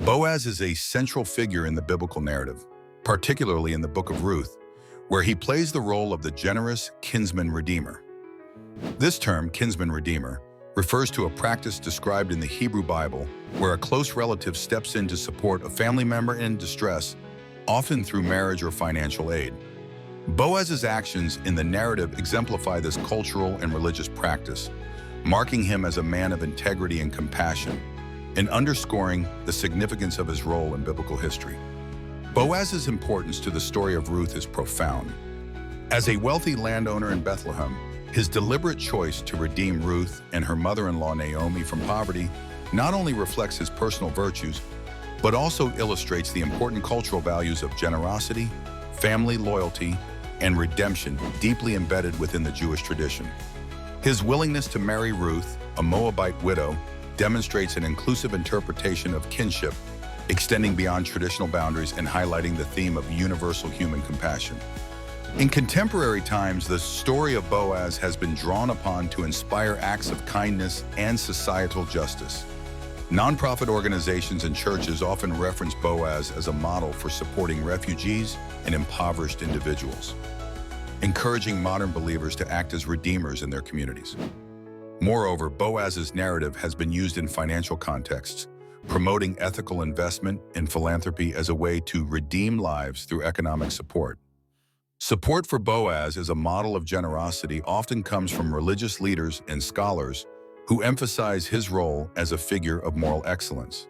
Boaz is a central figure in the biblical narrative, particularly in the Book of Ruth, where he plays the role of the generous kinsman-redeemer. This term, kinsman-redeemer, refers to a practice described in the Hebrew Bible where a close relative steps in to support a family member in distress, often through marriage or financial aid. Boaz's actions in the narrative exemplify this cultural and religious practice, marking him as a man of integrity and compassion, and underscoring the significance of his role in biblical history. Boaz's importance to the story of Ruth is profound. As a wealthy landowner in Bethlehem, his deliberate choice to redeem Ruth and her mother-in-law Naomi from poverty not only reflects his personal virtues, but also illustrates the important cultural values of generosity, family loyalty, and redemption deeply embedded within the Jewish tradition. His willingness to marry Ruth, a Moabite widow, demonstrates an inclusive interpretation of kinship, extending beyond traditional boundaries and highlighting the theme of universal human compassion. In contemporary times, the story of Boaz has been drawn upon to inspire acts of kindness and societal justice. Nonprofit organizations and churches often reference Boaz as a model for supporting refugees and impoverished individuals, encouraging modern believers to act as redeemers in their communities. Moreover, Boaz's narrative has been used in financial contexts, promoting ethical investment and philanthropy as a way to redeem lives through economic support. Support for Boaz as a model of generosity often comes from religious leaders and scholars who emphasize his role as a figure of moral excellence.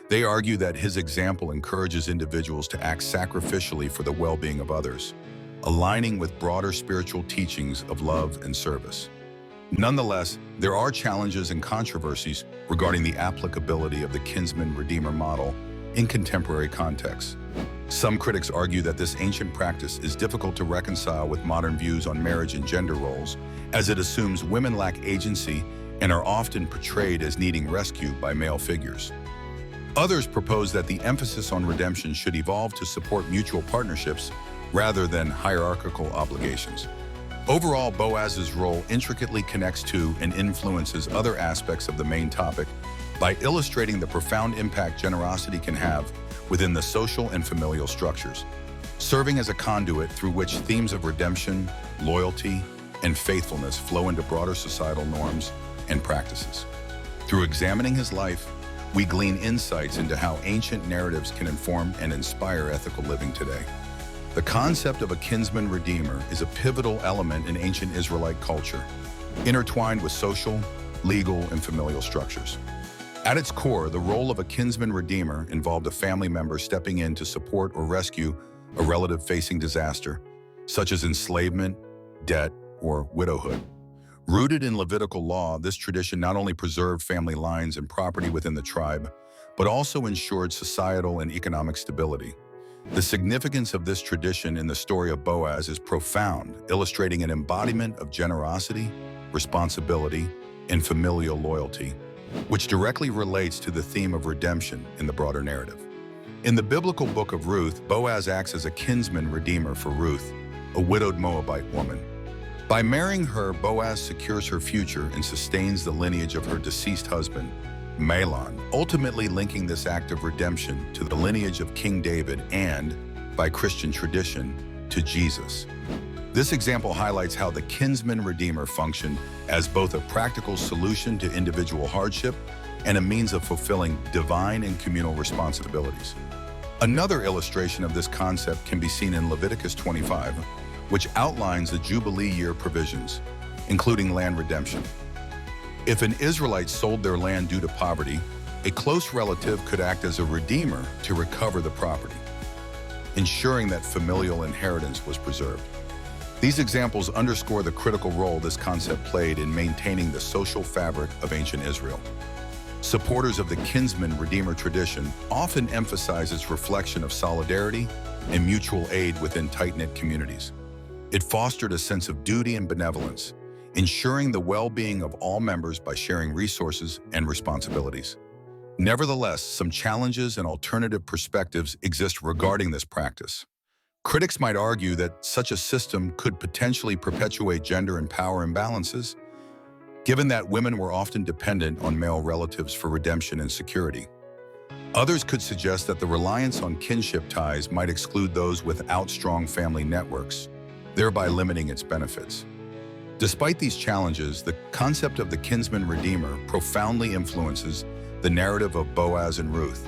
They argue that his example encourages individuals to act sacrificially for the well-being of others, aligning with broader spiritual teachings of love and service. Nonetheless, there are challenges and controversies regarding the applicability of the kinsman-redeemer model in contemporary contexts. Some critics argue that this ancient practice is difficult to reconcile with modern views on marriage and gender roles, as it assumes women lack agency and are often portrayed as needing rescue by male figures. Others propose that the emphasis on redemption should evolve to support mutual partnerships rather than hierarchical obligations. Overall, Boaz's role intricately connects to and influences other aspects of the main topic by illustrating the profound impact generosity can have within the social and familial structures, serving as a conduit through which themes of redemption, loyalty, and faithfulness flow into broader societal norms and practices. Through examining his life, we glean insights into how ancient narratives can inform and inspire ethical living today. The concept of a kinsman-redeemer is a pivotal element in ancient Israelite culture, intertwined with social, legal, and familial structures. At its core, the role of a kinsman-redeemer involved a family member stepping in to support or rescue a relative facing disaster, such as enslavement, debt, or widowhood. Rooted in Levitical law, this tradition not only preserved family lines and property within the tribe, but also ensured societal and economic stability. The significance of this tradition in the story of Boaz is profound, illustrating an embodiment of generosity, responsibility, and familial loyalty, which directly relates to the theme of redemption in the broader narrative. In the biblical Book of Ruth, Boaz acts as a kinsman-redeemer for Ruth, a widowed Moabite woman. By marrying her, Boaz secures her future and sustains the lineage of her deceased husband, Mahlon, ultimately linking this act of redemption to the lineage of King David and, by Christian tradition, to Jesus. This example highlights how the kinsman-redeemer functioned as both a practical solution to individual hardship and a means of fulfilling divine and communal responsibilities. Another illustration of this concept can be seen in Leviticus 25, which outlines the Jubilee year provisions, including land redemption. If an Israelite sold their land due to poverty, a close relative could act as a redeemer to recover the property, ensuring that familial inheritance was preserved. These examples underscore the critical role this concept played in maintaining the social fabric of ancient Israel. Supporters of the kinsman-redeemer tradition often emphasize its reflection of solidarity and mutual aid within tight-knit communities. It fostered a sense of duty and benevolence, ensuring the well-being of all members by sharing resources and responsibilities. Nevertheless, some challenges and alternative perspectives exist regarding this practice. Critics might argue that such a system could potentially perpetuate gender and power imbalances, given that women were often dependent on male relatives for redemption and security. Others could suggest that the reliance on kinship ties might exclude those without strong family networks, thereby limiting its benefits. Despite these challenges, the concept of the kinsman-redeemer profoundly influences the narrative of Boaz and Ruth.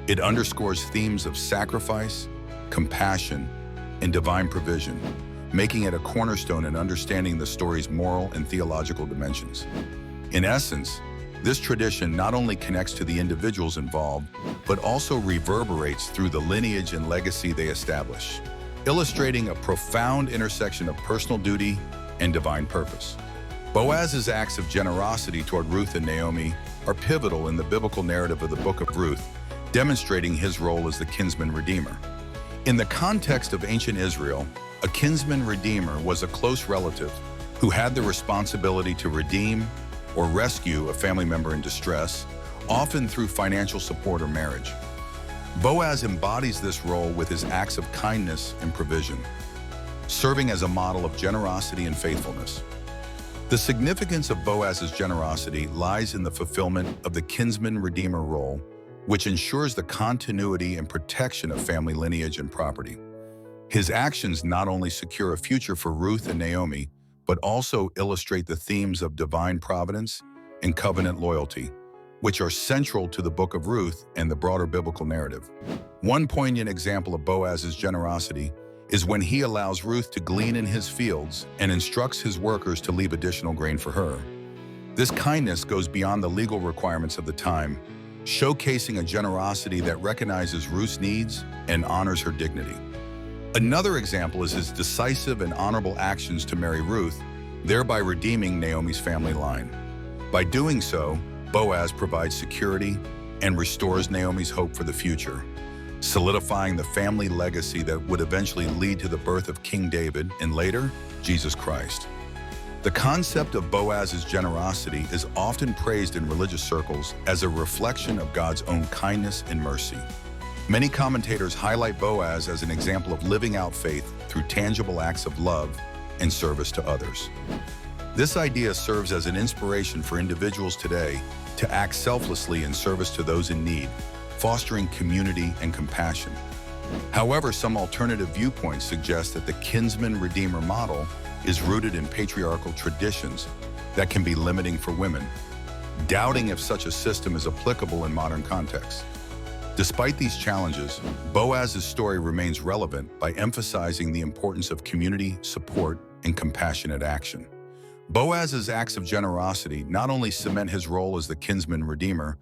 It underscores themes of sacrifice, compassion, and divine provision, making it a cornerstone in understanding the story's moral and theological dimensions. In essence, this tradition not only connects to the individuals involved, but also reverberates through the lineage and legacy they establish, illustrating a profound intersection of personal duty and divine purpose. Boaz's acts of generosity toward Ruth and Naomi are pivotal in the biblical narrative of the Book of Ruth, demonstrating his role as the kinsman-redeemer. In the context of ancient Israel, a kinsman-redeemer was a close relative who had the responsibility to redeem or rescue a family member in distress, often through financial support or marriage. Boaz embodies this role with his acts of kindness and provision, serving as a model of generosity and faithfulness. The significance of Boaz's generosity lies in the fulfillment of the kinsman-redeemer role, which ensures the continuity and protection of family lineage and property. His actions not only secure a future for Ruth and Naomi, but also illustrate the themes of divine providence and covenant loyalty, which are central to the Book of Ruth and the broader biblical narrative. One poignant example of Boaz's generosity is when he allows Ruth to glean in his fields and instructs his workers to leave additional grain for her. This kindness goes beyond the legal requirements of the time, showcasing a generosity that recognizes Ruth's needs and honors her dignity. Another example is his decisive and honorable actions to marry Ruth, thereby redeeming Naomi's family line. By doing so, Boaz provides security and restores Naomi's hope for the future, solidifying the family legacy that would eventually lead to the birth of King David and later, Jesus Christ. The concept of Boaz's generosity is often praised in religious circles as a reflection of God's own kindness and mercy. Many commentators highlight Boaz as an example of living out faith through tangible acts of love and service to others. This idea serves as an inspiration for individuals today to act selflessly in service to those in need, fostering community and compassion. However, some alternative viewpoints suggest that the kinsman-redeemer model is rooted in patriarchal traditions that can be limiting for women, doubting if such a system is applicable in modern contexts. Despite these challenges, Boaz's story remains relevant by emphasizing the importance of community, support, and compassionate action. Boaz's acts of generosity not only cement his role as the kinsman-redeemer,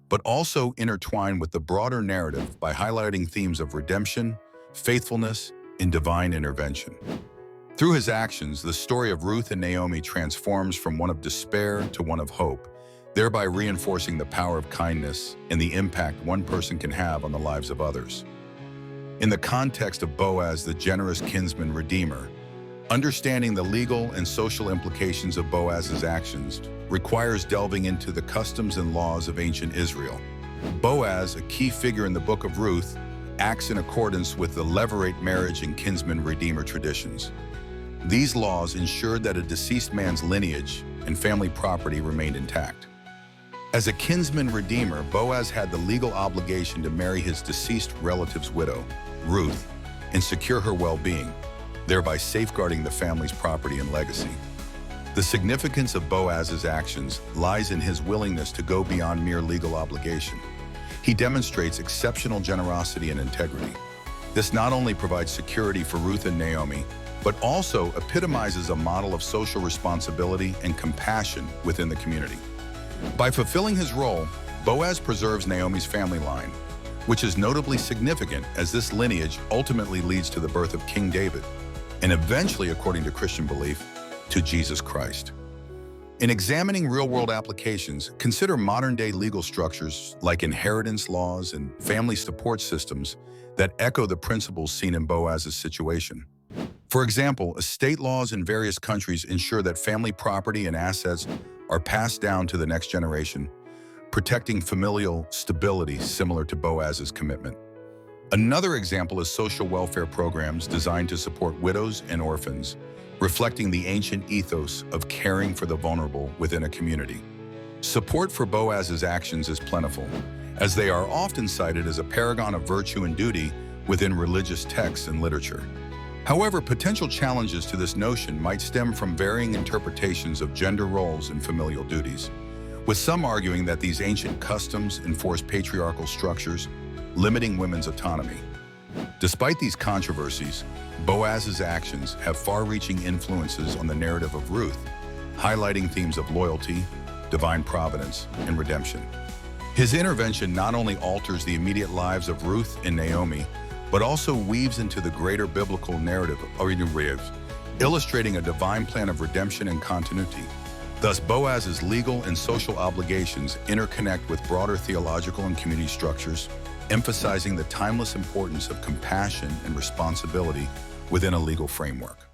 but also intertwine with the broader narrative by highlighting themes of redemption, faithfulness, and divine intervention. Through his actions, the story of Ruth and Naomi transforms from one of despair to one of hope, thereby reinforcing the power of kindness and the impact one person can have on the lives of others. In the context of Boaz, the generous kinsman-redeemer, understanding the legal and social implications of Boaz's actions requires delving into the customs and laws of ancient Israel. Boaz, a key figure in the Book of Ruth, acts in accordance with the levirate marriage and kinsman-redeemer traditions. These laws ensured that a deceased man's lineage and family property remained intact. As a kinsman-redeemer, Boaz had the legal obligation to marry his deceased relative's widow, Ruth, and secure her well-being, thereby safeguarding the family's property and legacy. The significance of Boaz's actions lies in his willingness to go beyond mere legal obligation. He demonstrates exceptional generosity and integrity. This not only provides security for Ruth and Naomi, but also epitomizes a model of social responsibility and compassion within the community. By fulfilling his role, Boaz preserves Naomi's family line, which is notably significant as this lineage ultimately leads to the birth of King David, and eventually, according to Christian belief, to Jesus Christ. In examining real-world applications, consider modern-day legal structures like inheritance laws and family support systems that echo the principles seen in Boaz's situation. For example, estate laws in various countries ensure that family property and assets are passed down to the next generation, protecting familial stability similar to Boaz's commitment. Another example is social welfare programs designed to support widows and orphans, reflecting the ancient ethos of caring for the vulnerable within a community. Support for Boaz's actions is plentiful, as they are often cited as a paragon of virtue and duty within religious texts and literature. However, potential challenges to this notion might stem from varying interpretations of gender roles and familial duties, with some arguing that these ancient customs enforce patriarchal structures, limiting women's autonomy. Despite these controversies, Boaz's actions have far-reaching influences on the narrative of Ruth, highlighting themes of loyalty, divine providence, and redemption. His intervention not only alters the immediate lives of Ruth and Naomi, but also weaves into the greater biblical narrative of Ruth, illustrating a divine plan of redemption and continuity. Thus, Boaz's legal and social obligations interconnect with broader theological and community structures, emphasizing the timeless importance of compassion and responsibility within a legal framework.